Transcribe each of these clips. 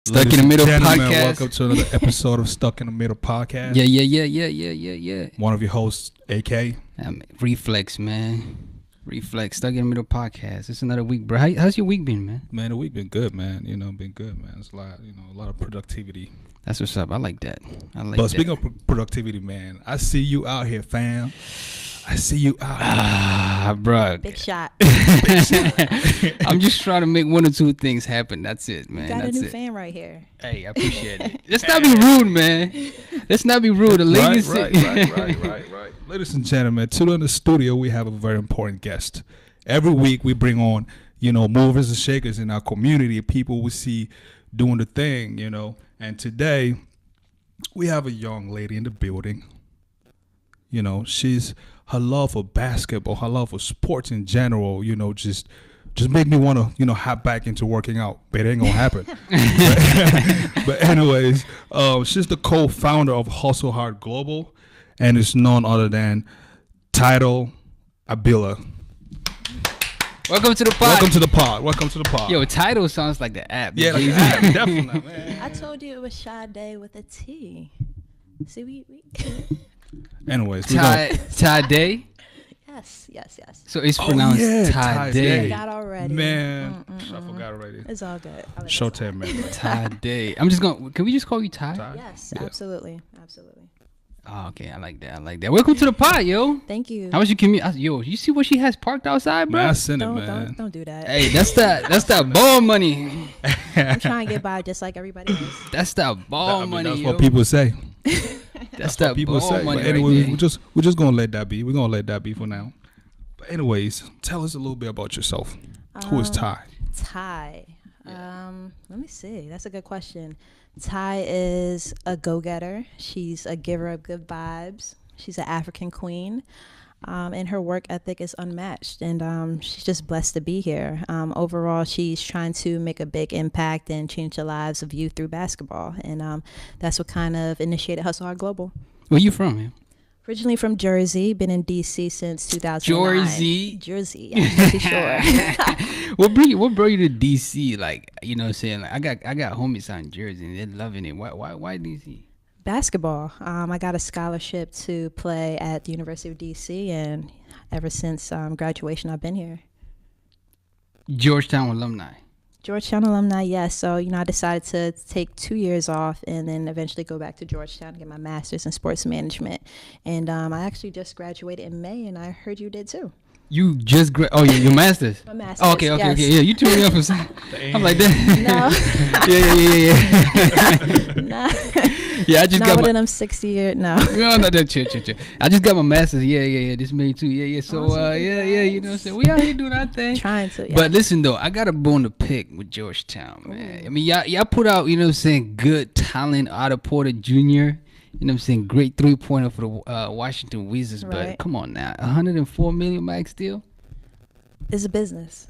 Stuck in the Middle podcast. Welcome to another episode of Stuck in the Middle podcast. Yeah. One of your hosts, AK. Reflex, man. Reflex. Stuck in the Middle podcast. It's another week, bro. How's your week been, man? Man, the week been good, man. Been good, man. It's a lot of productivity. That's what's up. I like that. But speaking of productivity, man, I see you out here, fam. I see you out here. Bro. Big shot. I'm just trying to make one or two things happen. That's it, man. You got That's a new it. fan right here. Hey, I appreciate it. Let's not be rude, man. Let's not be rude. The ladies Right. Ladies and gentlemen, today in the studio, we have a very important guest. Every week, we bring on, movers and shakers in our community, people we see doing the thing, And today, we have a young lady in the building. She's her love for basketball, her love for sports in general, just made me want to, hop back into working out. But it ain't gonna happen. but anyways, she's the co-founder of Hustle Hard Global, and it's none other than Tadai Abilla. Welcome to the pod. Welcome to the pod. Yo, title sounds like the app. Yeah, like the app, definitely, man. I told you it was Sade with a T. See, we Anyways, Tadai. Yes. So it's pronounced Tadai. I got already. Man, I forgot already. It's all good. Showtime, man. Tadai. Can we just call you Ty? Yes, Yeah. absolutely. Oh, okay, I like that. Welcome to the pod, yo. Thank you. How was your commute? Yo, you see what she has parked outside, bro? Man, I seen it, man. Don't do that. Hey, that's that ball money. I'm trying to get by just like everybody else. That's that ball money. That's yo. what people say. That's that people ball say. money. But anyway, right we're just gonna let that be. We're gonna let that be for now. But anyways, tell us a little bit about yourself. Who is Ty? Ty. Let me see. That's a good question. Ty is a go-getter. She's a giver of good vibes. She's an African queen. And her work ethic is unmatched. And she's just blessed to be here. Overall, she's trying to make a big impact and change the lives of youth through basketball. And that's what kind of initiated Hustle Hard Global. Where you from, man? Originally from Jersey, been in D.C. since 2009. Jersey, yeah, to be sure. What brought you to D.C.? Like, you know what I'm saying? Like, I got homies out in Jersey and they're loving it. Why D.C.? Basketball. I got a scholarship to play at the University of D.C. and ever since graduation, I've been here. Georgetown alumni. Georgetown alumni, yes. So, I decided to take 2 years off and then eventually go back to Georgetown to get my master's in sports management. And I actually just graduated in May, and I heard you did too. You just your master's? My master's, Oh, okay. Yeah, you turned me off for a second. I'm like that. No. Nah. Yeah, I just Not got within them 60 years, no. No, chill. I just got my master's. Yeah. This May too. Yeah. So, Awesome. you know what I'm saying? We out here doing our thing. Trying to, yeah. But listen, though, I got a bone to pick with Georgetown, man. I mean, y'all put out, you know what I'm saying, good talent. Otto Porter Jr., you know what I'm saying, great three-pointer for the Washington Wizards. Right. But come on now, $104 million max deal? It's a business.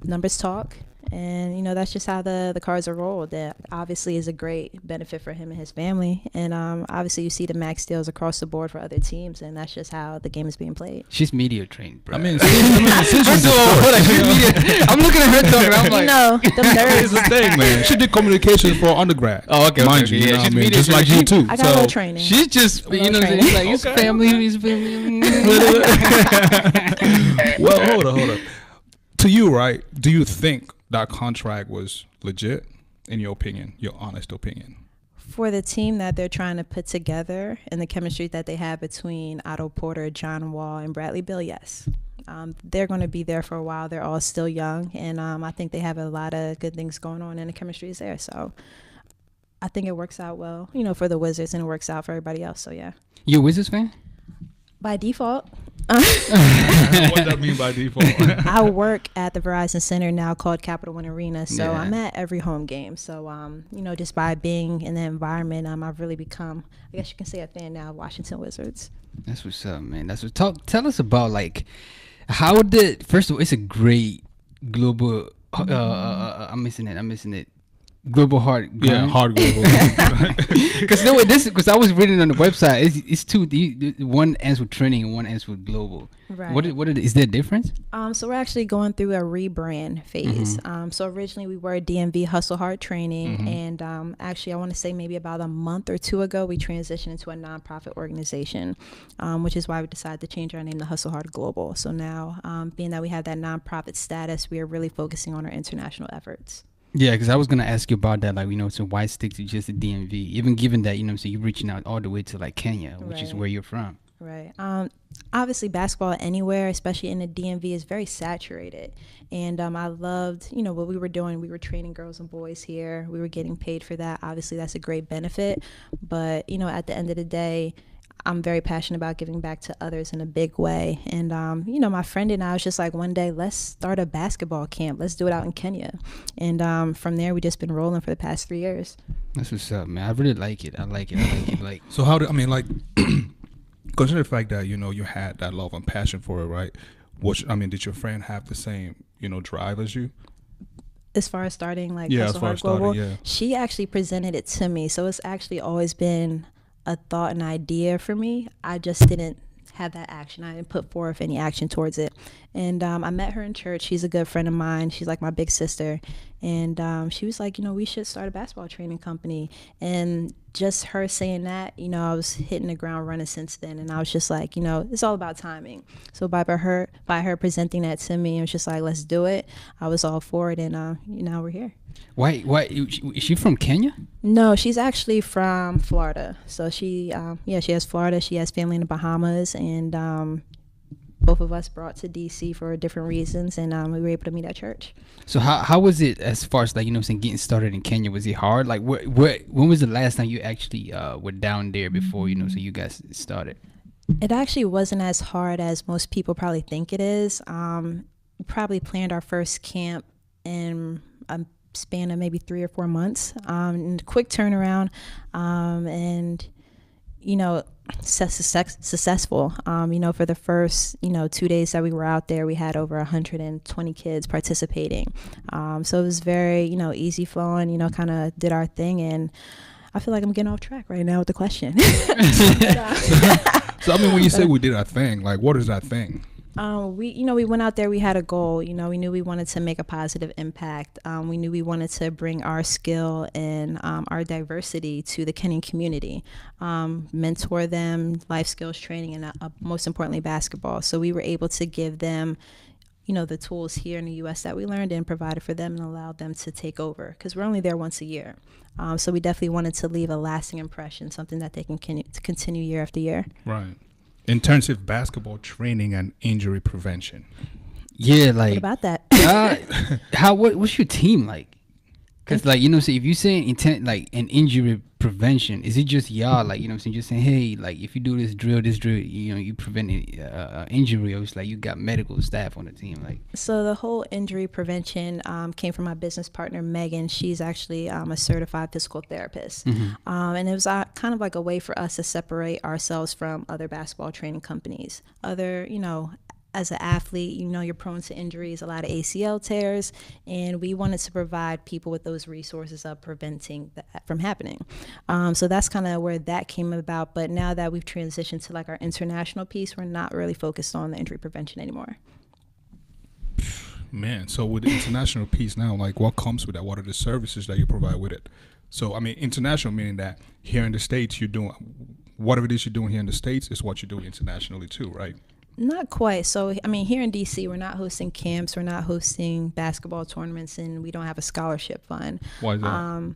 Numbers talk. And, that's just how the cards are rolled. That obviously is a great benefit for him and his family. And obviously you see the max deals across the board for other teams. And that's just how the game is being played. She's media trained, bro. I mean, I'm looking at her talking. I'm like, No, the nerds. It's the thing, man. She did communications for undergrad. Oh, okay. Mind you, Yeah, you know what I she's mean? media Just like you trained. too. I got a little training. She's just, you know what I'm saying? It's like, it's Okay. family. Well, hold on. To you, right? Do you think that contract was legit, in your opinion, your honest opinion? For the team that they're trying to put together and the chemistry that they have between Otto Porter, John Wall, and Bradley Beal, yes. They're going to be there for a while. They're all still young, and I think they have a lot of good things going on, and the chemistry is there. So I think it works out well, for the Wizards, and it works out for everybody else. So, yeah. You a Wizards fan? By default. What does that mean by default? I work at the Verizon Center now called Capital One Arena, so Yeah. I'm at every home game. So, just by being in the environment, I've really become, I guess you can say, a fan now of Washington Wizards. That's what's up, man. Tell us about, like, how did, first of all, it's a great global, I'm missing it. global heart. Yeah, hard global. Because I was reading on the website, it's two. One ends with training and one ends with global. Right. Is there a difference? So we're actually going through a rebrand phase. So originally we were DMV Hustle Hard Training, and actually I want to say maybe about a month or two ago we transitioned into a nonprofit organization, which is why we decided to change our name to Hustle Hard Global. So now, being that we have that nonprofit status, we are really focusing on our international efforts. Yeah, because I was gonna ask you about that. Like, so why stick to just the DMV? Even given that, so you're reaching out all the way to like Kenya, which is where you're from. Right. Obviously, basketball anywhere, especially in the DMV, is very saturated. And I loved, what we were doing. We were training girls and boys here. We were getting paid for that. Obviously, that's a great benefit. But, at the end of the day, I'm very passionate about giving back to others in a big way. And, my friend and I was just like, one day, let's start a basketball camp. Let's do it out in Kenya. And from there, we just been rolling for the past 3 years. That's what's up, man. I really like it. I like it. Like, so consider the fact that, you had that love and passion for it, right? Did your friend have the same, drive as you? As far as starting, Hustle Hard Global, she actually presented it to me. So it's actually always been a thought and idea for me. I just didn't have that action. I didn't put forth any action towards it. And I met her in church. She's a good friend of mine. She's like my big sister. And she was like, we should start a basketball training company. And just her saying that, I was hitting the ground running since then. And I was just like, it's all about timing. So by her presenting that to me, it was just like, let's do it. I was all for it. And now we're here. Why is she from Kenya? No, she's actually from Florida. So she has Florida. She has family in the Bahamas, and both of us brought to DC for different reasons, and we were able to meet at church. So how was it as far as getting started in Kenya? Was it hard? Like when was the last time you actually were down there before so you guys started? It actually wasn't as hard as most people probably think it is. We probably planned our first camp in a span of maybe 3 or 4 months, and quick turnaround, and successful. For the first 2 days that we were out there, we had over 120 kids participating, so it was very easy flowing, kind of did our thing. And I feel like I'm getting off track right now with the question. So when you say we did our thing, like what is that thing? We went out there, we had a goal, we knew we wanted to make a positive impact. We knew we wanted to bring our skill and our diversity to the Kenyan community, mentor them, life skills training, and most importantly, basketball. So we were able to give them, the tools here in the U.S. that we learned and provided for them and allowed them to take over, because we're only there once a year. So we definitely wanted to leave a lasting impression, something that they can continue year after year. Right. Intensive basketball training and injury prevention. Yeah, like what about that? What's your team like? Because so if you say intent an injury prevention, is it just y'all just saying, hey, if you do this drill, you prevent injury, or it's you got medical staff on the team So the whole injury prevention came from my business partner Megan. She's actually a certified physical therapist, and it was kind of like a way for us to separate ourselves from other basketball training companies. As an athlete, you're prone to injuries, a lot of ACL tears, and we wanted to provide people with those resources of preventing that from happening. So that's kind of where that came about. But now that we've transitioned to our international piece, we're not really focused on the injury prevention anymore. Man, so with the international piece now, what comes with that? What are the services that you provide with it? So, international meaning that here in the States, you're doing whatever it is you're doing here in the States is what you're doing internationally too, right? Not quite. So, here in DC, we're not hosting camps, we're not hosting basketball tournaments, and we don't have a scholarship fund. Why is that?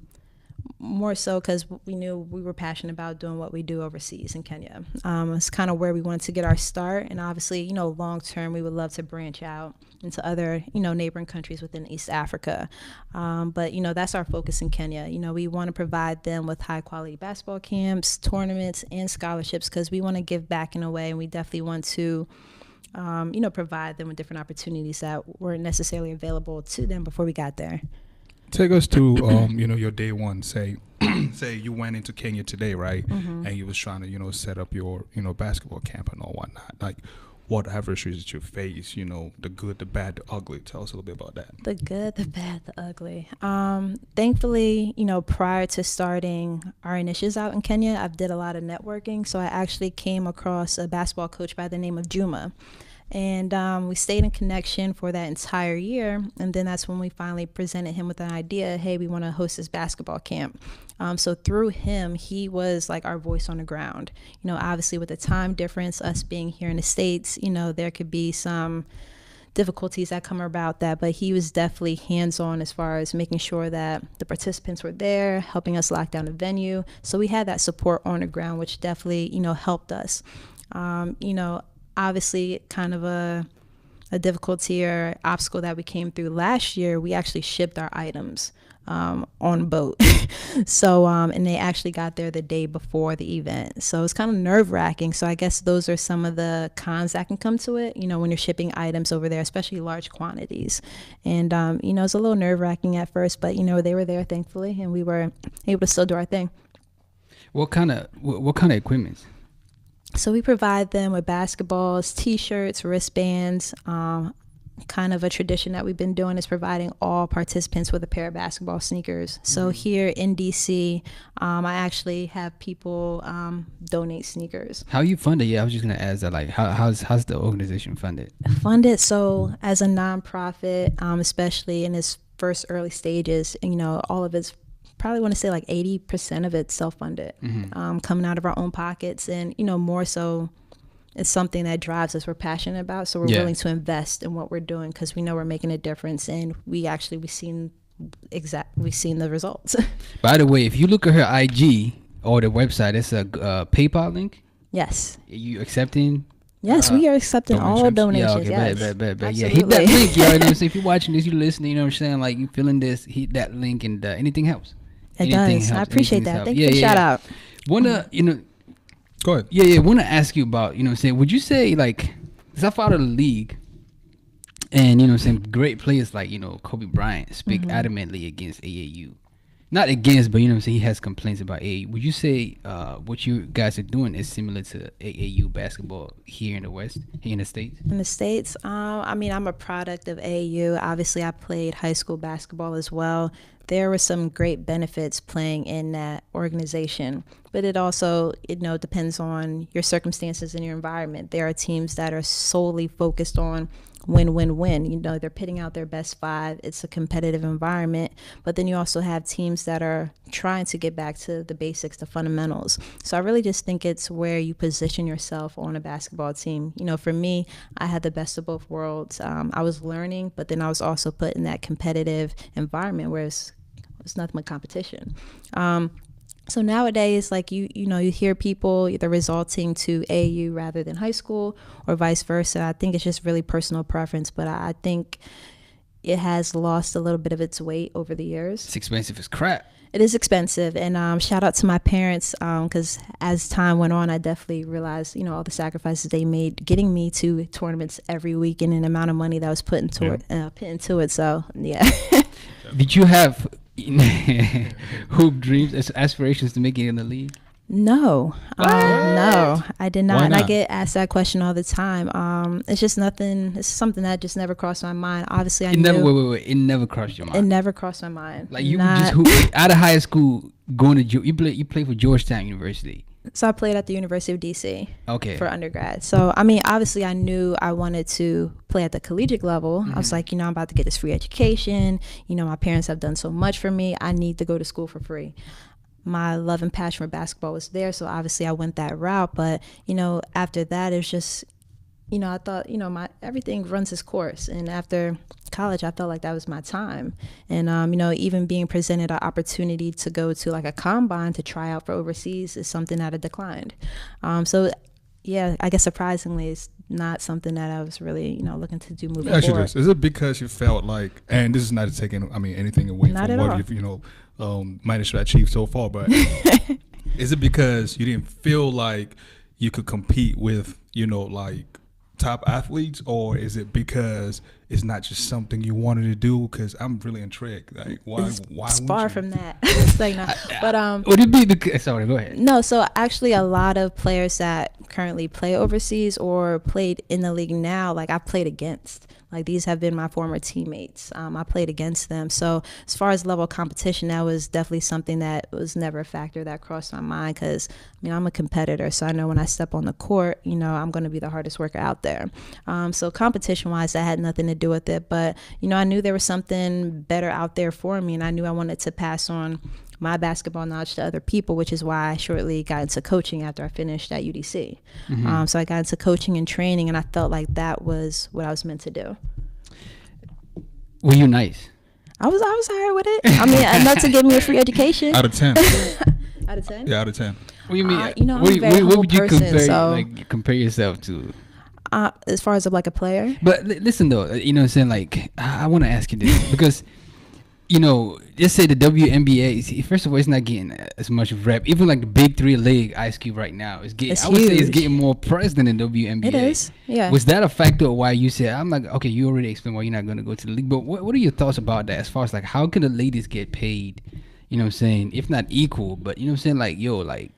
More so because we knew we were passionate about doing what we do overseas in Kenya. It's kind of where we wanted to get our start. And obviously, long term, we would love to branch out into other, neighboring countries within East Africa. But, that's our focus in Kenya. We want to provide them with high quality basketball camps, tournaments, and scholarships, because we want to give back in a way. And we definitely want to, provide them with different opportunities that weren't necessarily available to them before we got there. Take us to, your day one. Say you went into Kenya today, right? And you was trying to, set up your, basketball camp and all whatnot. what adversaries that you face, the good, the bad, the ugly. Tell us a little bit about that. The good, the bad, the ugly. Thankfully, prior to starting our initiatives out in Kenya, I've did a lot of networking. So I actually came across a basketball coach by the name of Juma. And we stayed in connection for that entire year. And then that's when we finally presented him with an idea. Hey, we want to host this basketball camp. So through him, he was like our voice on the ground. Obviously with the time difference, us being here in the States, there could be some difficulties that come about that, but he was definitely hands-on as far as making sure that the participants were there, helping us lock down the venue. So we had that support on the ground, which definitely, helped us. Obviously kind of a difficulty or obstacle that we came through last year, we actually shipped our items on a boat. So and they actually got there the day before the event, so it's kind of nerve-wracking. So I guess those are some of the cons that can come to it, when you're shipping items over there, especially large quantities. And it's a little nerve-wracking at first, but they were there thankfully, and we were able to still do our thing. What kind of equipment? So we provide them with basketballs, t-shirts, wristbands. Kind of a tradition that we've been doing is providing all participants with a pair of basketball sneakers. So here in DC, I actually have people donate sneakers. How you funded? Yeah, I was just gonna ask that. Like, how's the organization funded? Funded, so as a nonprofit, especially in its first early stages, all of it's probably want to say like 80% of it's self-funded, coming out of our own pockets, and more so it's something that drives us, we're passionate about, so we're willing to invest in what we're doing because we know we're making a difference, and we've seen the results. By the way, if you look at her IG or the website, it's a PayPal link. Yes. Are you accepting? Yes, we are accepting all donations. Yeah, okay, yes. bet. Yeah, hit that link, y'all. If you're watching this, you're listening, you know what I'm saying? Like, you feeling this, hit that link, and anything helps. It does. I appreciate that. Thank you for the shout out. Go ahead. Yeah. Want to ask you about, would you say, like, because I follow the league, and, some great players like, Kobe Bryant speak adamantly against AAU. Not against, but, he has complaints about AAU. Would you say what you guys are doing is similar to AAU basketball here in the West, here in the States? In the States, I'm a product of AAU. Obviously, I played high school basketball as well. There were some great benefits playing in that organization, but it also, depends on your circumstances and your environment. There are teams that are solely focused on win. They're pitting out their best five. It's a competitive environment, but then you also have teams that are trying to get back to the basics, the fundamentals. So I really just think it's where you position yourself on a basketball team. For me, I had the best of both worlds. I was learning, but then I was also put in that competitive environment where it's nothing but competition. So nowadays, like, you hear people either resulting to AAU rather than high school or vice versa. I think it's just really personal preference, but I think it has lost a little bit of its weight over the years. It's expensive as crap. It is expensive, and shout out to my parents, because as time went on, I definitely realized, all the sacrifices they made getting me to tournaments every week and an amount of money that was put into it. So, yeah. Did you have hoop dreams, aspirations to make it in the league? No, no, I did not. Why And I not? get asked that question all the time. It's just nothing. It's something that just never crossed my mind. Obviously, I knew. Wait. It never crossed your mind. It never crossed my mind. Like, you just hoop out of high school, going to you play for Georgetown University. So I played at the University of DC. Okay. For undergrad. So obviously, I knew I wanted to play at the collegiate level. I was like, I'm about to get this free education. My parents have done so much for me. I need to go to school for free. My love and passion for basketball was there, so obviously I went that route. But after that, it's just, I thought, my everything runs its course. And after college, I felt like that was my time. And even being presented an opportunity to go to like a combine to try out for overseas is something that I declined. So yeah, I guess surprisingly, it's not something that I was really, looking to do moving Actually, forward. is it because you felt like, and this is not taking, anything away Not from at what all. you've, managed to achieve so far, but is it because you didn't feel like you could compete with, like top athletes, or is it because it's not just something you wanted to do? Because I'm really intrigued. Like, why? It's far from that. It's like, no. But Would it be because? Sorry, go ahead. No, so actually a lot of players that currently play overseas or played in the league now, like I've played against. Like these have been my former teammates. I played against them. So as far as level of competition, that was definitely something that was never a factor that crossed my mind, because I'm a competitor. So I know when I step on the court, I'm going to be the hardest worker out there. So competition wise, that had nothing to do with it. But, I knew there was something better out there for me, and I knew I wanted to pass on my basketball knowledge to other people, which is why I shortly got into coaching after I finished at UDC. So I got into coaching and training, and I felt like that was what I was meant to do. Were you nice? I was alright with it. Enough to give me a free education. Out of 10. Out of 10? Yeah, out of 10. What do you mean? I'm a very humble what would you person, compare yourself to? As far as like a player? But listen though, what I'm saying? Like, I want to ask you this because, just say the WNBA. First of all, it's not getting as much rep. Even like the Big Three league, Ice Cube right now is getting. It's I would say it's huge. getting more press than the WNBA. It is, yeah. Was that a factor of why you said? I'm like, okay, you already explained why you're not going to go to the league. But what are your thoughts about that? As far as like, how can the ladies get paid? You know what I'm saying? If not equal, but you know what I'm saying? Like, like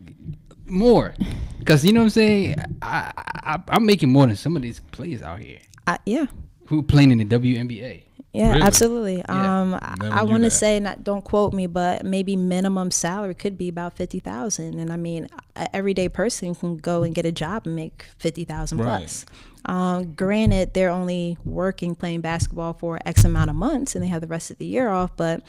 more, because you know what I'm saying. I'm making more than some of these players out here. Yeah. Who playing in the WNBA. Yeah, Really? absolutely. Yeah. I want to say, don't quote me, but maybe minimum salary could be about 50,000. And an everyday person can go and get a job and make 50,000 plus. Granted, they're only playing basketball for X amount of months, and they have the rest of the year off. But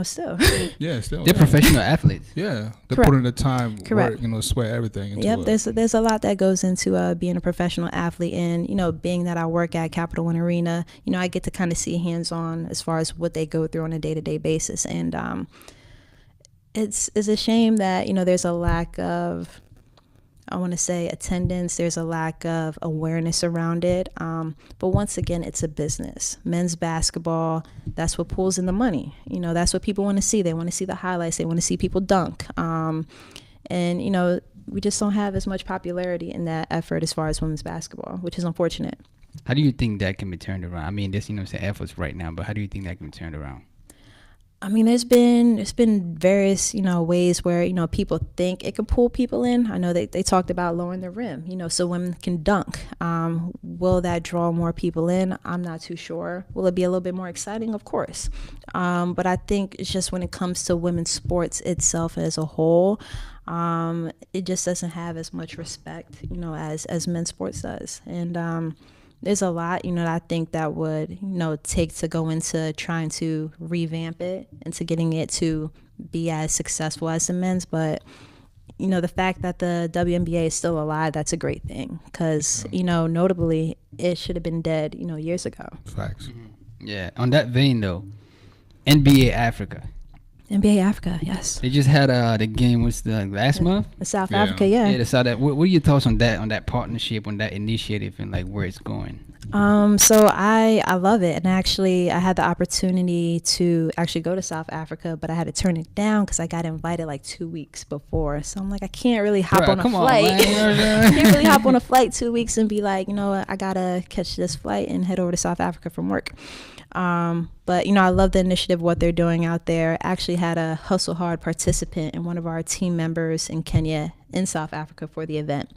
still. Yeah, still. They're professional athletes. Yeah, they're Correct. putting the time, Correct. work, sweat, everything into Yep, it. there's a lot that goes into being a professional athlete, and being that I work at Capital One Arena, I get to kind of see hands-on as far as what they go through on a day-to-day basis, and it's a shame that there's a lack of, I want to say, attendance. There's a lack of awareness around it. But once again, it's a business. Men's basketball, that's what pulls in the money. That's what people want to see. They want to see the highlights. They want to see people dunk. And, we just don't have as much popularity in that effort as far as women's basketball, which is unfortunate. How do you think that can be turned around? There's, efforts right now, but how do you think that can be turned around? There's been various, ways where, people think it can pull people in. I know they talked about lowering the rim, so women can dunk. Will that draw more people in? I'm not too sure. Will it be a little bit more exciting? Of course. But I think it's just when it comes to women's sports itself as a whole, it just doesn't have as much respect, as men's sports does. And, there's a lot, I think that would, take to go into trying to revamp it, into getting it to be as successful as the men's. But, the fact that the WNBA is still alive, that's a great thing. Because, notably, it should have been dead, years ago. Facts. Yeah. On that vein, though, NBA Africa. NBA Africa, yes. They just had the game last month. The South Yeah. Africa, yeah. Yeah, they saw that. What are your thoughts on that partnership, on that initiative, and like where it's going? So I love it, and actually I had the opportunity to actually go to South Africa, but I had to turn it down because I got invited like 2 weeks before. So I'm like, I can't really hop on a flight. I can't really hop on a flight 2 weeks and be like, I gotta catch this flight and head over to South Africa from work. But I love the initiative, what they're doing out there. Actually had a Hustle Hard participant and one of our team members in Kenya in South Africa for the event.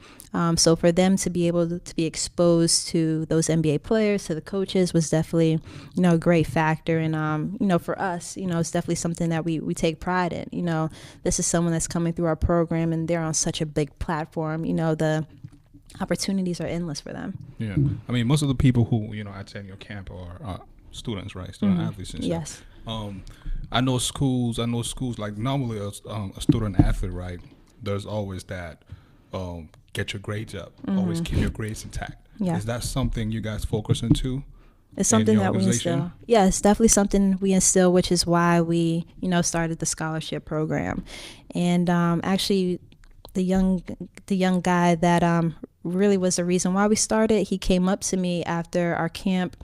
So for them to be able to be exposed to those NBA players, to the coaches, was definitely, a great factor. And, for us, it's definitely something that we take pride in. This is someone that's coming through our program, and they're on such a big platform. The opportunities are endless for them. Yeah. Most of the people who, attend your camp are students, right? Student athletes and stuff. Yes. I know schools like normally a student athlete, right? There's always that get your grades up, always keep your grades intact. Yeah. Is that something you guys focus into? It's something your that we organization? instill. Yeah, it's definitely something we instill, which is why we, started the scholarship program. And actually, the young guy that really was the reason why we started, he came up to me after our camp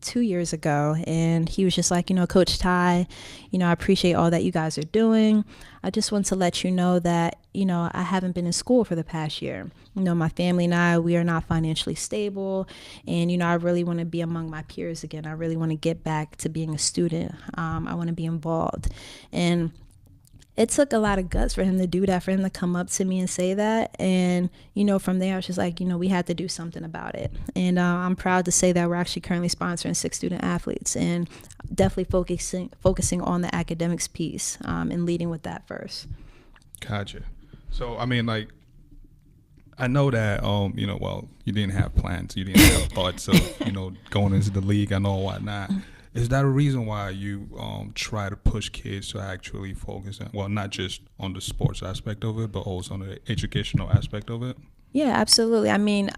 2 years ago, and he was just like, Coach Ty, I appreciate all that you guys are doing. I just want to let you know that, I haven't been in school for the past year. My family and I, we are not financially stable, and, I really want to be among my peers again. I really want to get back to being a student. I want to be involved. And it took a lot of guts for him to do that, for him to come up to me and say that. And, from there, I was just like, we had to do something about it. And I'm proud to say that we're actually currently sponsoring 6 student athletes and definitely focusing on the academics piece and leading with that first. Gotcha. So, I mean, like, I know that, you didn't have plans. You didn't have thoughts of, going into the league and all whatnot. Is that a reason why you try to push kids to actually focus on, well, not just on the sports aspect of it, but also on the educational aspect of it? Yeah, absolutely. I mean,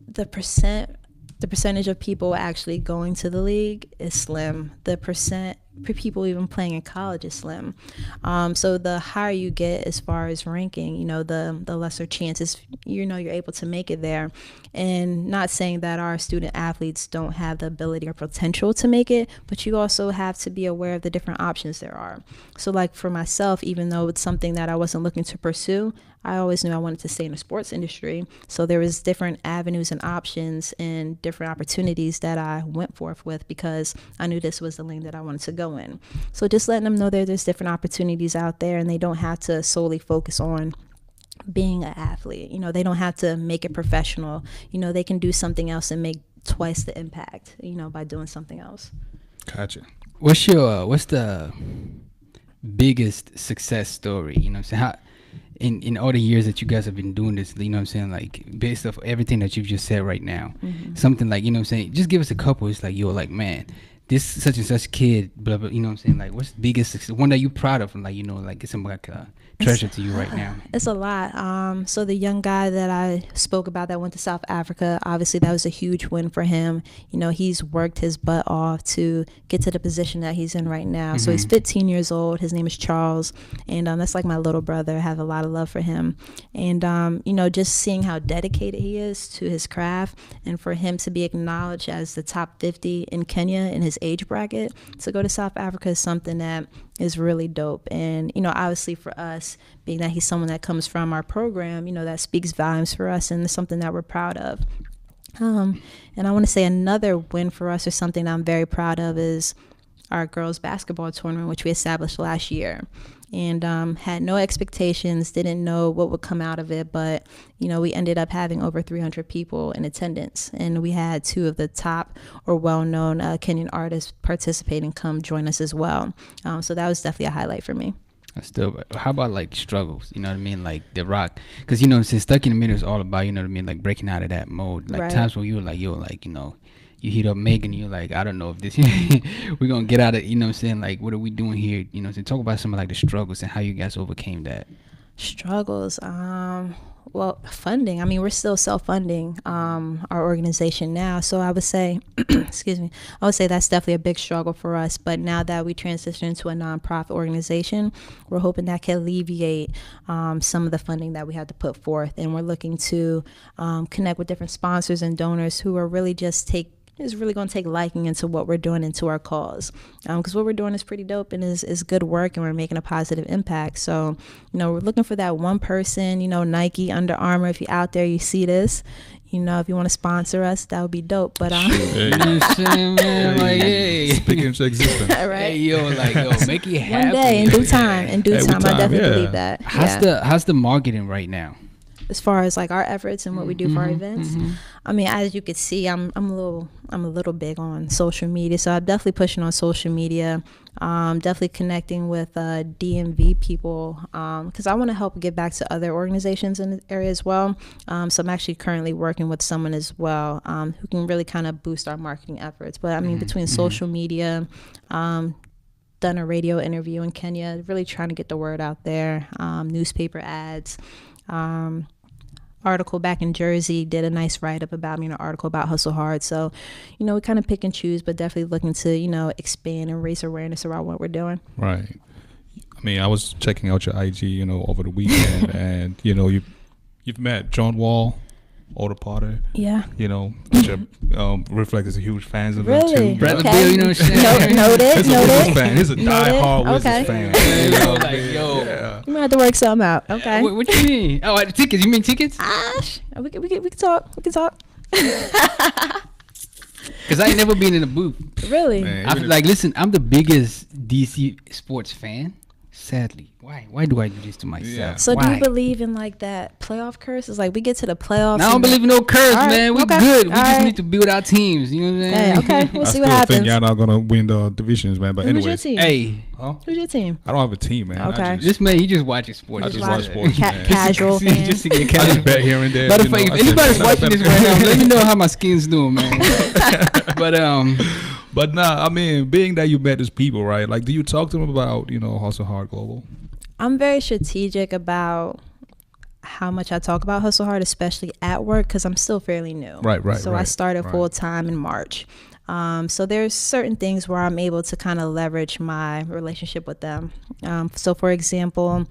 the percentage of people actually going to the league is slim. The percent for people even playing in college is slim. So the higher you get as far as ranking, the lesser chances, you're able to make it there. And not saying that our student athletes don't have the ability or potential to make it, but you also have to be aware of the different options there are. So like for myself, even though it's something that I wasn't looking to pursue, I always knew I wanted to stay in the sports industry. So there was different avenues and options and different opportunities that I went forth with because I knew this was the lane that I wanted to go in. So just letting them know that there's different opportunities out there and they don't have to solely focus on being an athlete. They don't have to make it professional. They can do something else and make twice the impact, by doing something else. Gotcha. What's the biggest success story? So how in all the years that you guys have been doing this, like based off everything that you've just said right now, something like, just give us a couple. It's like, like, man, this such and such kid, blah, blah, like what's the biggest success, one that you're proud of, and like, like it's something like a treasure to you right now? It's a lot. So the young guy that I spoke about that went to South Africa, obviously that was a huge win for him. He's worked his butt off to get to the position that he's in right now. So he's 15 years old. His name is Charles, and that's like my little brother. I have a lot of love for him. And just seeing how dedicated he is to his craft, and for him to be acknowledged as the top 50 in Kenya in his age bracket, to go to South Africa is something that is really dope. And obviously for us, being that he's someone that comes from our program, that speaks volumes for us, and it's something that we're proud of. And I want to say another win for us, or something I'm very proud of, is our girls basketball tournament, which we established last year. And had no expectations, didn't know what would come out of it, but we ended up having over 300 people in attendance, and we had 2 of the top or well-known Kenyan artists participating come join us as well. So that was definitely a highlight for me. Still, how about like struggles? You know what I mean, like the rock, because since Stuck in the Middle is all about, like breaking out of that mode. Like times when you were like, you heat up Megan, you're like, I don't know if this we're gonna get out of, like what are we doing here? So talk about some of like the struggles and how you guys overcame that. Struggles, well, funding. I mean, we're still self-funding our organization now, so I would say excuse me, I would say that's definitely a big struggle for us. But now that we transition into a nonprofit organization, we're hoping that can alleviate some of the funding that we have to put forth, and we're looking to connect with different sponsors and donors who are really is really going to take liking into what we're doing, into our cause, because what we're doing is pretty dope and is good work, and we're making a positive impact. So we're looking for that one person, Nike, Under Armour, if you're out there, you see this, if you want to sponsor us, that would be dope. But speaking to existence. Right? Hey, make it happen. One day, in due time, I definitely believe that. How's the marketing right now? As far as like our efforts and what we do for our events, I mean, as you could see, I'm a little big on social media, so I'm definitely pushing on social media. Definitely connecting with DMV people, because I want to help give back to other organizations in the area as well. So I'm actually currently working with someone as well who can really kind of boost our marketing efforts. But I mean, between social media, done a radio interview in Kenya, really trying to get the word out there, newspaper ads. Article back in Jersey, did a nice write-up about me, an article about Hustle Hard. So, we kind of pick and choose, but definitely looking to, expand and raise awareness around what we're doing. Right. I mean, I was checking out your IG, over the weekend, and, you've met John Wall, Oda Potter. Yeah. Which Reflect is a huge fan of him too. Bradley Bill, what I'm saying? Noted. He's a Wizards fan. He's a diehard Wizards fan. Yeah. You might have to work something out. Okay. What you mean? Oh, tickets. You mean tickets? We can talk. We can talk. Because I ain't never been in a booth. Really? Man, listen, I'm the biggest DC sports fan. Sadly, why do I do this to myself? Yeah. So do Why? you believe in like that playoff curse? It's like we get to the playoffs. I don't believe in no curse, All right, man. We okay, good. We all just right. need to build our teams. You know what I'm Hey, saying? okay, we'll I see still what think happens. y'all not gonna win the divisions, man. But Who's your anyway, team? Hey, huh? Who's your team? I don't have a team, man. Okay. I just, this man, he just watches sports. I Just just watch watch sports, man. casual See, fan. just to get I casual. just bet here and there. Matter you of fact, know, if I said, anybody's "Shout out watching to this right now, let me know how my skin's doing, man. but But nah, I mean, being that you met these people, right? Like, do you talk to them about, Hustle Hard Global? I'm very strategic about how much I talk about Hustle Hard, especially at work, because I'm still fairly new. Right. So I started full time in March. So there's certain things where I'm able to kind of leverage my relationship with them. So for example,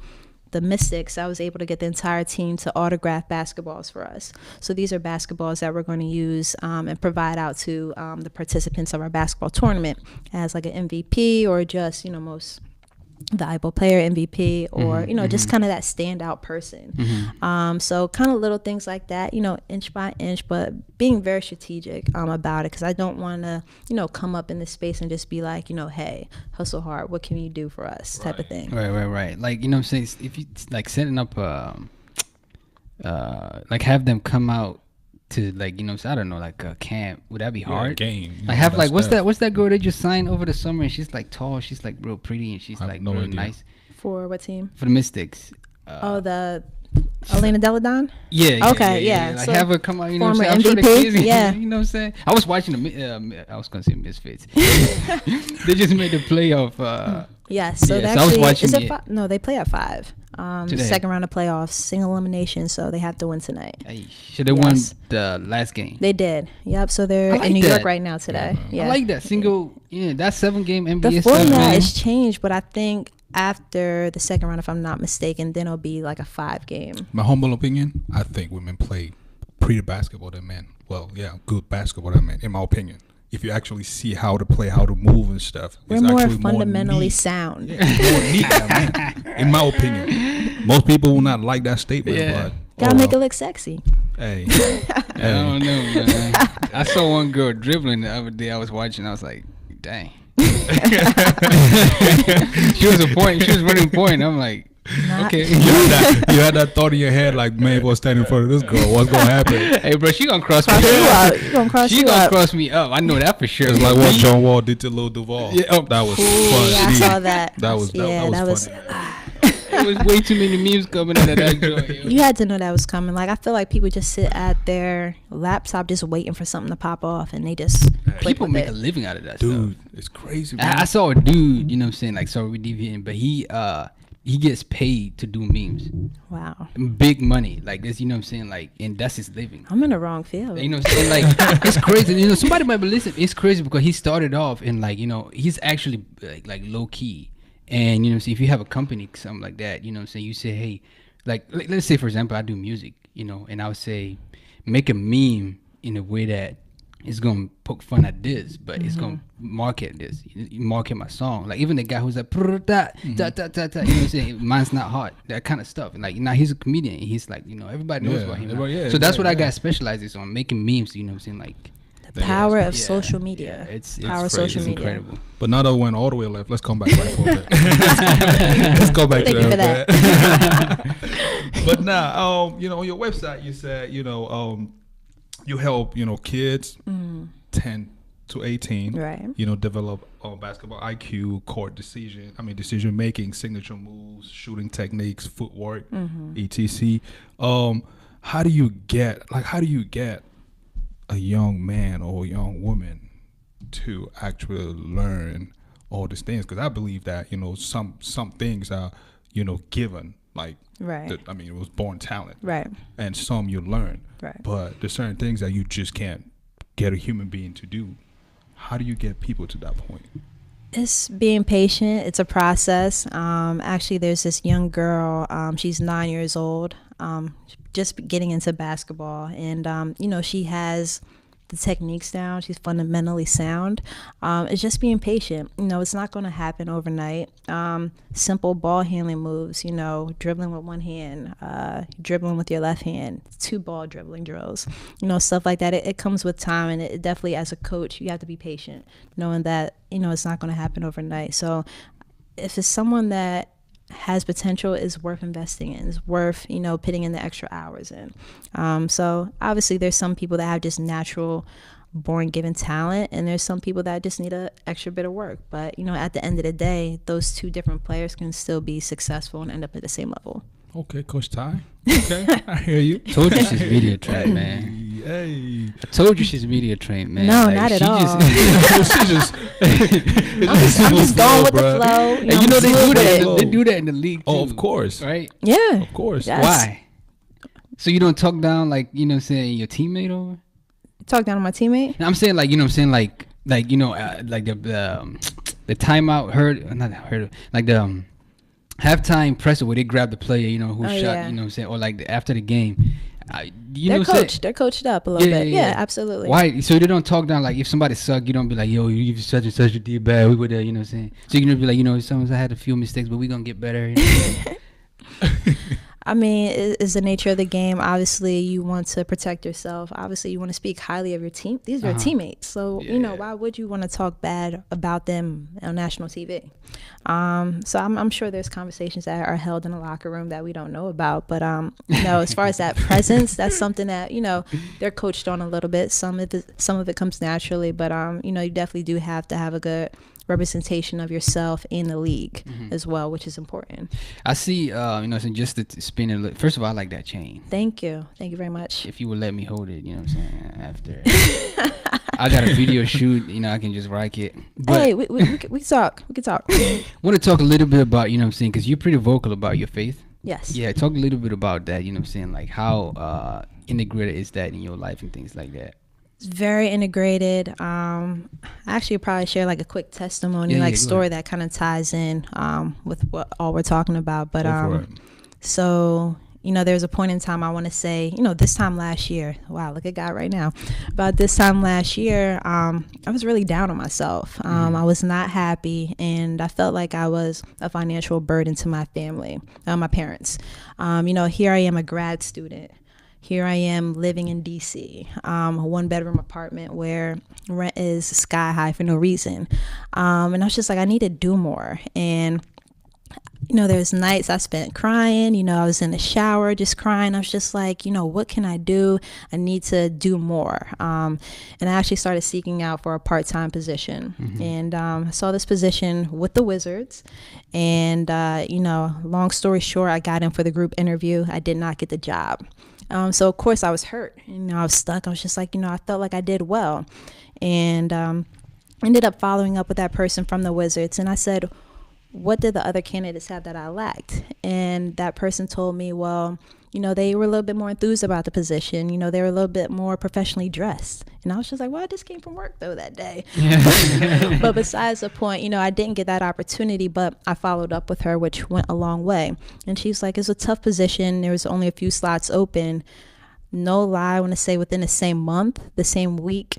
the Mystics, I was able to get the entire team to autograph basketballs for us. So these are basketballs that we're going to use and provide out to the participants of our basketball tournament as like an MVP or just, most valuable player MVP or just kind of that standout person. So kind of little things like that, inch by inch, but being very strategic about it, because I don't want to come up in this space and just be like, hey, hustle hard, what can you do for us, type of thing. right. Like, what I'm saying, if you like setting up like have them come out to like, I don't know, like a camp, would that be hard? Game. I have like what's that girl they just signed over the summer, and she's like tall, she's like real pretty, and she's like no real idea. nice For what team? for the Mystics. The Elena Deladon? Yeah. Okay, yeah. Like So, have her come out, you know what I'm former saying? I'm sure the MVP, kids, yeah. you know what I'm saying? I was watching I was gonna say Misfits. They just made the playoff. Yes, so Yeah, they so I was actually, watching is it it. no, they play at 5. Today. Second round of playoffs, single elimination, so they have to win tonight. Should have won Yes. the last game. They did. Yep, so they're I like in New that. York right now today. Yeah. I like that single. Yeah, that 7-game NBA The stuff, format man. is changed, but I think after the second round, if I'm not mistaken, then it'll be like a 5-game. My humble opinion, I think women play pretty basketball than men. Well, yeah, good basketball than men, in my opinion. If you actually see how to play, how to move and stuff, We're it's more actually fundamentally neat. sound. Yeah, it's more neat than men, in my opinion. Most people will not like that statement, Yeah. but Gotta make it look sexy. hey, I don't know, man. I saw one girl dribbling the other day. I was watching. I was like, dang. She was a point. She was running point. I'm like, Not- okay. you had that thought in your head like, man, if I stand in front of this girl, what's gonna happen? Hey, bro, she gonna cross me Cross you up. out. You gonna cross She you gonna out. cross me up. I know that for sure. It's like what John Wall did to Lil Duval. Yeah, oh, that was Ooh, funny. yeah, I saw that. That was funny. There was way too many memes coming out of that joint. yo. You had to know that was coming. Like, I feel like people just sit at their laptop just waiting for something to pop off, and they just click People with make it. a living out of that Dude, stuff. it's crazy, man. I saw a dude, you know what I'm saying, like, sorry we deviating, but he gets paid to do memes. Wow. Big money. Like this, you know what I'm saying? Like, and that's his living. I'm in the wrong field. You know what I'm saying? Like, it's crazy. You know, somebody might be listening. It's crazy because he started off in like, he's actually like low key. And, you know what I'm saying? If you have a company, something like that, you know what I'm saying? You say, hey, like, let's say, for example, I do music, and I would say, make a meme in a way that it's going to poke fun at this, but it's going to market this. You market my song. Like, even the guy who's like, you know what I'm saying? Mine's not hot. That kind of stuff. And like, now he's a comedian. He's like, everybody knows about him. So that's what I got specializes on, making memes, you know what I'm saying? Like, The power of yeah, social media. Yeah, it's Power of crazy. social It's media. incredible. But now that we went all the way left, let's come back right for a bit. Let's go back Thank to you for that. But now, on your website, you said, you help, kids 10 to 18, Right. develop basketball IQ, court decision making, signature moves, shooting techniques, footwork, etc. How do you get a young man or a young woman to actually learn all these things? Because I believe that some things are given, like Right. it was born talent, Right. and some you learn, Right. but there's certain things that you just can't get a human being to do. How do you get people to that point? It's being patient. It's a process. Actually, there's this young girl. She's 9 years old. Just getting into basketball, and she has the techniques down. She's fundamentally sound. It's just being patient. It's not going to happen overnight. Simple ball handling moves. Dribbling with one hand, dribbling with your left hand, 2 ball dribbling drills. Stuff like that. It comes with time, and it definitely, as a coach, you have to be patient, knowing that it's not going to happen overnight. So, if it's someone that has potential is worth investing in, is worth, putting in the extra hours in. So obviously there's some people that have just natural born given talent, and there's some people that just need a extra bit of work. But, at the end of the day, those two different players can still be successful and end up at the same level. Okay, Coach Ty. Okay, I hear you. Told you she's media trained, man. Hey. I told you she's media trained, man. No, not at all. I'm just going with the flow. And they do that. They do that in the league too. Oh, of course. Right? Yeah. Of course. Yes. Why? So you don't talk down like, saying your teammate over? Talk down on my teammate? I'm saying like, like the timeout like the halftime presser where they grab the player, who shot, yeah. or like after the game. They're coached up a little bit. Yeah, absolutely. Why? So they don't talk down like if somebody suck, you don't be like, yo, you such and such a did bad. We were there, what I'm saying. So you're gonna be like, sometimes I had a few mistakes, but we gonna get better. I mean, it's the nature of the game. Obviously, you want to protect yourself. Obviously, you want to speak highly of your team. These are your teammates. So, why would you want to talk bad about them on national TV? So I'm sure there's conversations that are held in the locker room that we don't know about. But, as far as that presence, that's something that, they're coached on a little bit. Some of it comes naturally. But, you definitely do have to have a good representation of yourself in the league as well, which is important. I see, so just to spin it. First of all, I like that chain. Thank you very much. If you would let me hold it, what I'm saying, after I got a video shoot, I can just rock it. But hey, we can talk. We can talk. I want to talk a little bit about, what I'm saying, because you're pretty vocal about your faith. Yes. Yeah, talk a little bit about that, what I'm saying, like how integrated is that in your life and things like that. It's very integrated. I actually probably share like a quick testimony, story that kind of ties in with what all we're talking about. But so there was a point in time, I want to say, this time last year. Wow, look at God right now. About this time last year, I was really down on myself. I was not happy, and I felt like I was a financial burden to my family, my parents. Here I am, a grad student. Here I am living in DC, a one-bedroom apartment where rent is sky high for no reason. And I was just like, I need to do more. And, there's nights I spent crying. I was in the shower just crying. I was just like, what can I do? I need to do more. And I actually started seeking out for a part-time position. And I saw this position with the Wizards. And, long story short, I got in for the group interview. I did not get the job. So of course I was hurt, I was stuck. I was just like, I felt like I did well, and ended up following up with that person from the Wizards. And I said, what did the other candidates have that I lacked? And that person told me, well, they were a little bit more enthused about the position. They were a little bit more professionally dressed. And I was just like, well, I just came from work though that day. But besides the point, I didn't get that opportunity, but I followed up with her, which went a long way. And she's like, it's a tough position. There was only a few slots open. No lie, I want to say within the same month, the same week,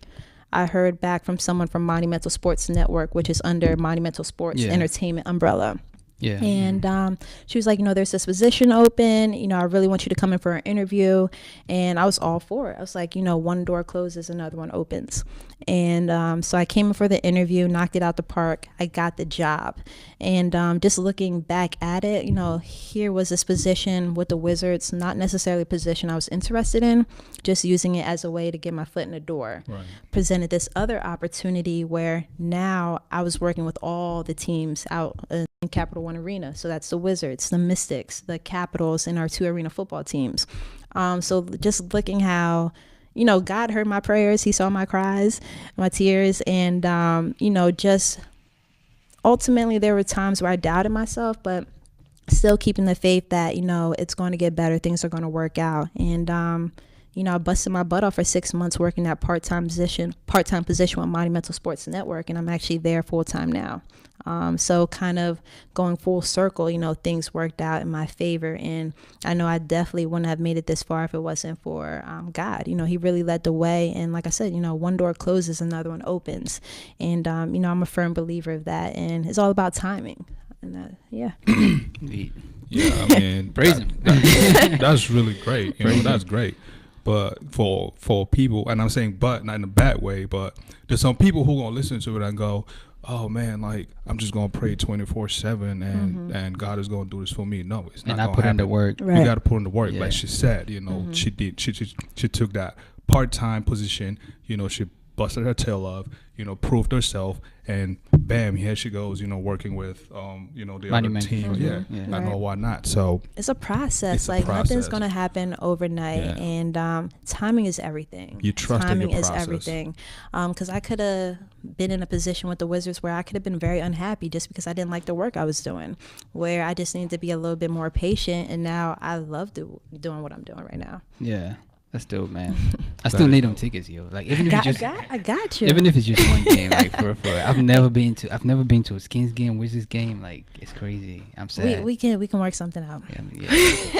I heard back from someone from Monumental Sports Network, which is under Monumental Sports Entertainment umbrella. Yeah. And she was like, there's this position open. I really want you to come in for an interview. And I was all for it. I was like, one door closes, another one opens. And so I came in for the interview, knocked it out the park. I got the job. And just looking back at it, here was this position with the Wizards, not necessarily a position I was interested in, just using it as a way to get my foot in the door. Right. Presented this other opportunity where now I was working with all the teams out in Capital One Arena. So that's the Wizards, the Mystics, the Capitals, and our 2 arena football teams. So just looking how, God heard my prayers. He saw my cries, my tears. And, just ultimately there were times where I doubted myself, but still keeping the faith that, it's going to get better. Things are going to work out. And, I busted my butt off for 6 months working that part-time position with Monumental Sports Network. And I'm actually there full-time now. So kind of going full circle, things worked out in my favor. And I know I definitely wouldn't have made it this far if it wasn't for God. He really led the way. And like I said, one door closes, another one opens. And, I'm a firm believer of that. And it's all about timing. And yeah. Yeah, I mean, praise him. That's really great. That's great. But for people, and I'm saying but not in a bad way, but there's some people who are going to listen to it and go, oh man, like I'm just gonna pray 24/7 and God is gonna do this for me. No, it's not. And I gonna put in happen. the work. Right. You got to put in the work, Yeah. like she said. You know, she did. She took that part-time position. You know, she busted her tail off. You know, proved herself, and bam, here she goes. You know, working with you know, the other Monument. teams. Yeah, Yeah. I know why not. So It's a process. It's a Like nothing's process. gonna happen overnight, Yeah. and timing is everything. You trust in timing your is process. everything. Because I could have been in a position with the Wizards where I could have been very unhappy just because I didn't like the work I was doing. Where I just needed to be a little bit more patient, and now I love doing what I'm doing right now. Yeah. That's dope, man. I still need them tickets, yo. Like even if it's just I got you. even if it's just one game, like for I've never been to a Skins game, Wizards game. Like it's crazy. I'm sad. we can work something out. Yeah.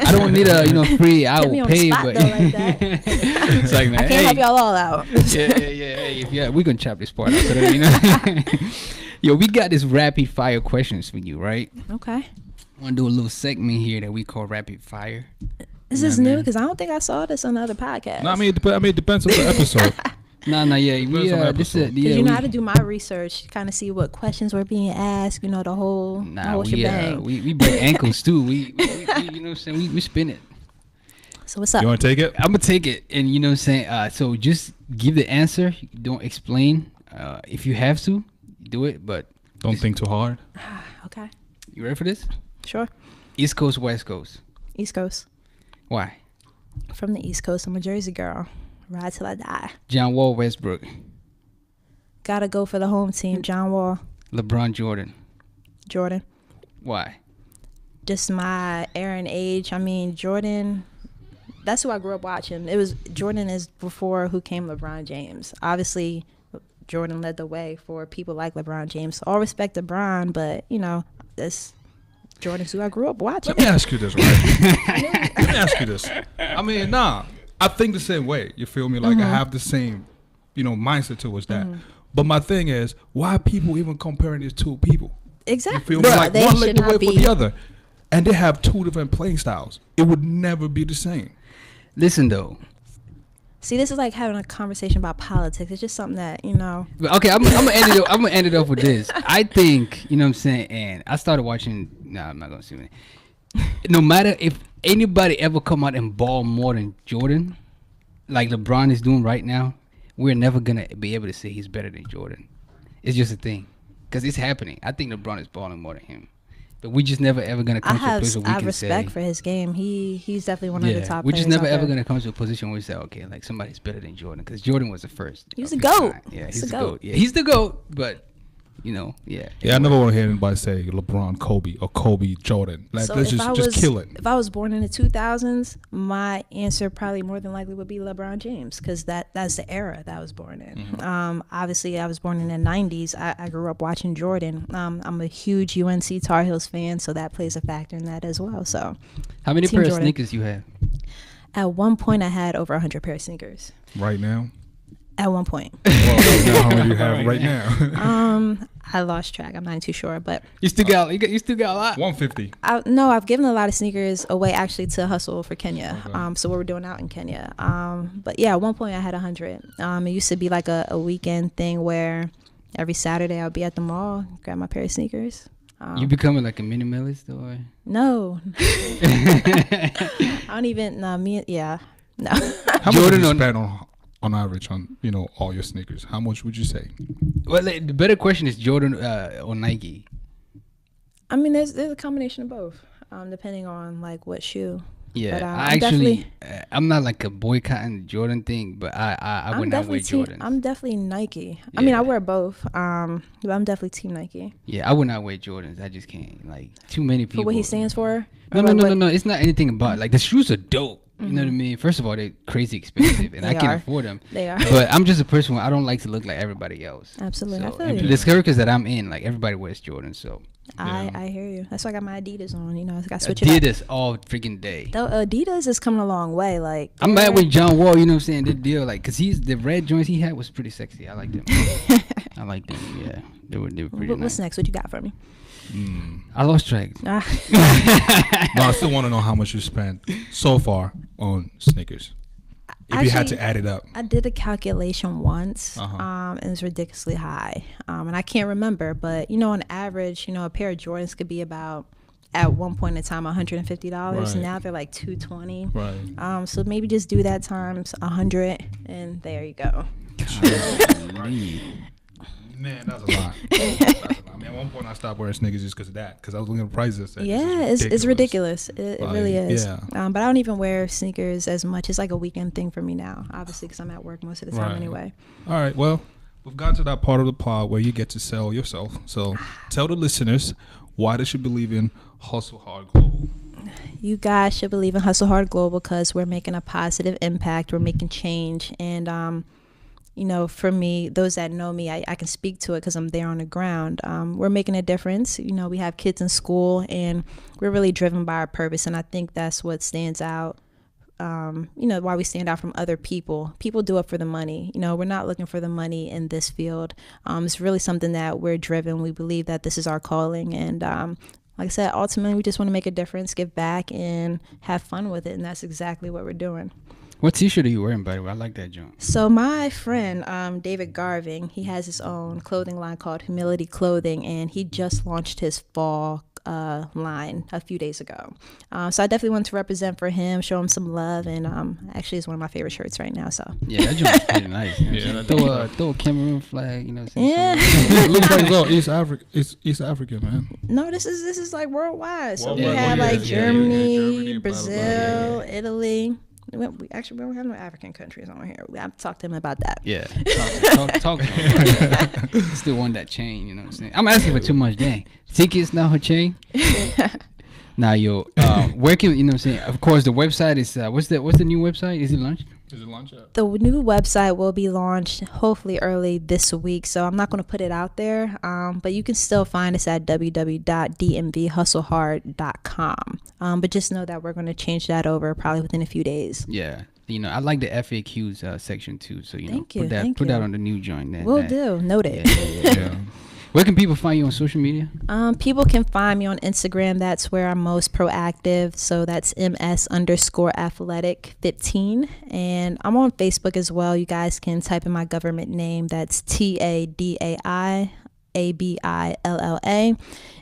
I don't need a free. I Put me will on the pay, spot, but though, like that. it's like, man, I can't help y'all all out. yeah. We're gonna chop this part out, so that, you know. Yo, we got this rapid fire questions for you, right? Okay. Want to do a little segment here that we call rapid fire. Is this new? Because I don't think I saw this on other podcasts. no, I mean, it depends on the episode. Yeah. Depends on the This episode. Because you know how to do my research, kind of see what questions were being asked, you know, the whole shebang. we break ankles too. We you know what I'm saying? We spin it. So what's up? You want to take it? I'm gonna take it, and you know what I'm saying. So just give the answer. Don't explain. If you have to, do it. But Don't think too hard. Okay. you ready for this? Sure. East Coast, West Coast. East Coast. Why? From the East Coast. I'm a Jersey girl. Ride till I die. John Wall, Westbrook. Gotta go for the home team. John Wall. LeBron, Jordan. Jordan. Why? Just my era and age. I mean, Jordan, that's who I grew up watching. Jordan is before who came LeBron James. Obviously, Jordan led the way for people like LeBron James. All respect LeBron, but, you know, Jordan's who I grew up watching. Let me ask you this, right? Let me ask you this. I mean, I think the same way. You feel me? Like I have the same, mindset towards that. But my thing is, why are people even comparing these two people? Exactly. You feel me? Like They one should led the not way be. for the other, and they have two different playing styles. It would never be the same. Listen though. See, this is like having a conversation about politics. It's just something that, Okay, I'm gonna end it. I'm gonna end it off with this. I think you know what I'm saying. And I started watching. No, I'm not gonna say it. No matter if anybody ever come out and ball more than Jordan, like LeBron is doing right now, we're never gonna be able to say he's better than Jordan. It's just a thing, because it's happening. I think LeBron is balling more than him, but we just never ever gonna come to a place where we I can have respect say. for his game. He's definitely one of the top we're players just never out ever there. gonna come to a position where we say, okay, like somebody's better than Jordan, because Jordan was the first. He's of the his GOAT. kind. Yeah, He's he's the the GOAT. GOAT. Yeah, he's the GOAT, but yeah. Yeah, I never want to hear anybody say LeBron, Kobe, or Kobe, Jordan. Like, So let's if I just was, kill it. If I was born in the 2000s, my answer probably more than likely would be LeBron James, because that's the era that I was born in. Obviously, I was born in the 90s. I grew up watching Jordan. I'm a huge UNC Tar Heels fan, so that plays a factor in that as well. So, How many Team pair of Jordan. sneakers you have? at one point, I had over 100 pair of sneakers. Right now? At one point, Well, now how many you have right now? I lost track. I'm not too sure, but You still got a lot. 150. I've given a lot of sneakers away actually to Hustle for Kenya. Okay. So what we're doing out in Kenya. But yeah, at one point I had 100. It used to be like a weekend thing where every Saturday I'll be at the mall, grab my pair of sneakers. You becoming like a minimalist or? No, I don't even. No, No. How much Jordan do you on- spend on average on all your sneakers? How much would you say? Well, like, the better question is Jordan or Nike. I mean, there's a combination of both, depending on like what shoe. Yeah, But, I I'm actually, I'm not like a boycotting Jordan thing, but I would not wear Jordans. I'm definitely Nike. I mean, Yeah. I wear both. But I'm definitely team Nike. Yeah, I would not wear Jordans. I just can't. Like too many people. For what he stands for? No, Or no, like no, what- no, no. It's not anything about like the shoes are dope. You know what I mean? First of all, they're crazy expensive, and I They can't are. afford them. They are. But I'm just a person where I don't like to look like everybody else. Absolutely. I So, feel and you. the circus that I'm in, like everybody wears Jordans, so I hear you. That's why I got my Adidas on. I got to switch it up. Adidas all freaking day. Though Adidas is coming a long way. Like I'm mad with John Wall, you know what I'm saying? The deal, like, cause the red joints he had was pretty sexy. I like them. I like them. Yeah, they were pretty What's nice. next? What you got for me? I lost track. Ah, No, I still want to know how much you spent so far on sneakers. If you had to add it up. I did a calculation once, Uh-huh. and it's ridiculously high. And I can't remember, but on average, a pair of Jordans could be about, at one point in time, $150. Right. Now they're like $220. Right. So maybe just do that times 100, and there you go. Man, that's a lot. That's a lot. I mean, at one point I stopped wearing sneakers just because of that, because I was looking at the prices. Yeah, it's ridiculous. It really is. Yeah. But I don't even wear sneakers as much. It's like a weekend thing for me now, obviously, because I'm at work most of the time Right. anyway. All right, well, we've got to that part of the pod where you get to sell yourself. So tell the listeners why they should believe in Hustle Hard Global. You guys should believe in Hustle Hard Global because we're making a positive impact. We're making change. And, for me, those that know me, I can speak to it because I'm there on the ground. We're making a difference. We have kids in school, and we're really driven by our purpose. And I think that's what stands out, why we stand out from other people. People do it for the money. We're not looking for the money in this field. It's really something that we're driven. We believe that this is our calling. And like I said, ultimately, we just want to make a difference, give back, and have fun with it. And that's exactly what we're doing. What t-shirt are you wearing, by the way? I like that joint. So my friend, David Garving, he has his own clothing line called Humility Clothing, and he just launched his fall line a few days ago. So I definitely wanted to represent for him, show him some love, and actually it's one of my favorite shirts right now. So yeah, that joint's pretty nice. Yeah, throw a Cameroon flag, Yeah. It looks like it's all East African, man. No, this is like worldwide. So Worldwide, we have yeah, like yeah, Germany, Germany, blah, blah, blah, Brazil, Italy. We don't have no African countries on here. We have to talk to him about that. Yeah, talk. Still want that chain, you know what I'm saying? I'm asking for too much, dang. Tickets, now her chain. Now, where can, you know what I'm saying? Of course, the website is, what's the new website? Is it launched? Is it launch yet? The new website will be launched hopefully early this week, so I'm not going to put it out there, but you can still find us at www.dmvhustlehard.com. But just know that we're going to change that over probably within a few days. Yeah. I like the FAQs section too, so Thank you, put that thank put you. that on the new joint. We'll do. Noted. Yeah. Where can people find you on social media? People can find me on Instagram. That's where I'm most proactive. So that's ms_athletic15. And I'm on Facebook as well. You guys can type in my government name. That's TADAI ABILLA.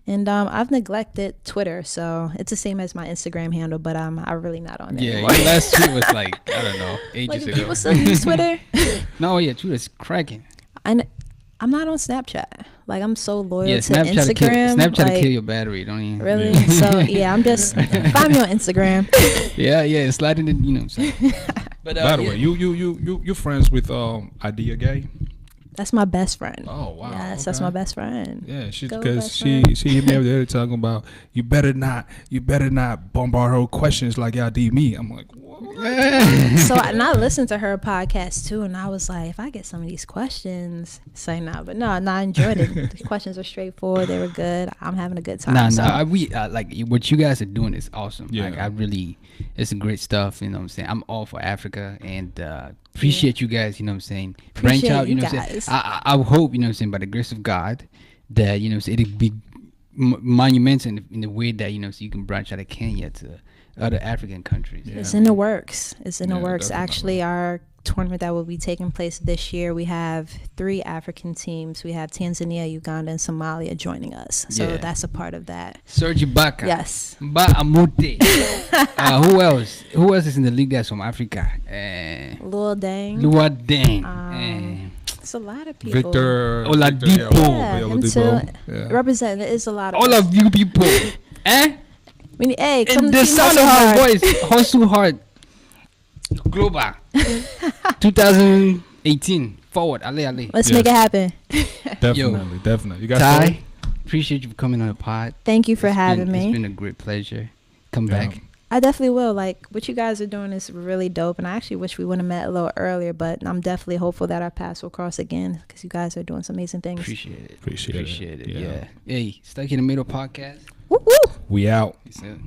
And I've neglected Twitter, so it's the same as my Instagram handle, but I'm really not on there. Yeah, anymore. your last tweet was like, I don't know, ages Like, ago. people still use Twitter. No, yeah, Twitter's cracking. I'm not on Snapchat. Like, I'm so loyal Yeah, to Snapchat Instagram. Snapchat like, kill your battery, don't you? Really? Yeah. So yeah, I'm just find me on Instagram. Yeah, sliding it, you know what I'm saying? But By the way, you friends with Idea Gay? That's my best friend. Oh wow. Yes, that's okay. my best friend. Yeah, Go, because best she friend. hit me over there talking about you better not bombard her with questions like y'all did me. I'm like, what? So and I listened to her podcast too, and I was like, if I get some of these questions, say no. But no, I enjoyed it. The questions were straightforward. They were good. I'm having a good time. Nah, so. we like what you guys are doing is awesome. Yeah. Like it's great stuff. You know what I'm saying? I'm all for Africa and appreciate you guys. You know what I'm saying? Branch Appreciate out. You you know what I'm guys. saying? I hope, you know what I'm saying, by the grace of God, that you know what I'm saying, it'll be monumental in the way that, you know, so you can branch out of Kenya to other African countries. Yeah. It's in the works. It's in the Yeah, works. definitely. Actually, our tournament that will be taking place this year, we have 3 African teams. We have Tanzania, Uganda, and Somalia joining us. So Yeah. that's a part of that. Sergi Baka. Yes. Ba Amute. Who else? Who else is in the league that's from Africa? Lil Dang. Luadeng. It's a lot of people. Victor Oladipo. Yeah, him Oladipo. too. Yeah. Represent. There is a lot of All us. of you people. We need, hey, come In to the Team sound Hustle of our Hard. voice, Hustle Hard Global 2018 forward. Ale. Let's Yes. make it happen. Definitely. You got Ty, appreciate you for coming on the pod. Thank you for It's having been, me. It's been a great pleasure. Come Yeah. back. I definitely will. Like, what you guys are doing is really dope, and I actually wish we would have met a little earlier, but I'm definitely hopeful that our paths will cross again because you guys are doing some amazing things. Appreciate it. Appreciate it. Yeah. Hey, Stuck in the Middle podcast. Woo woo. We out. Peace out.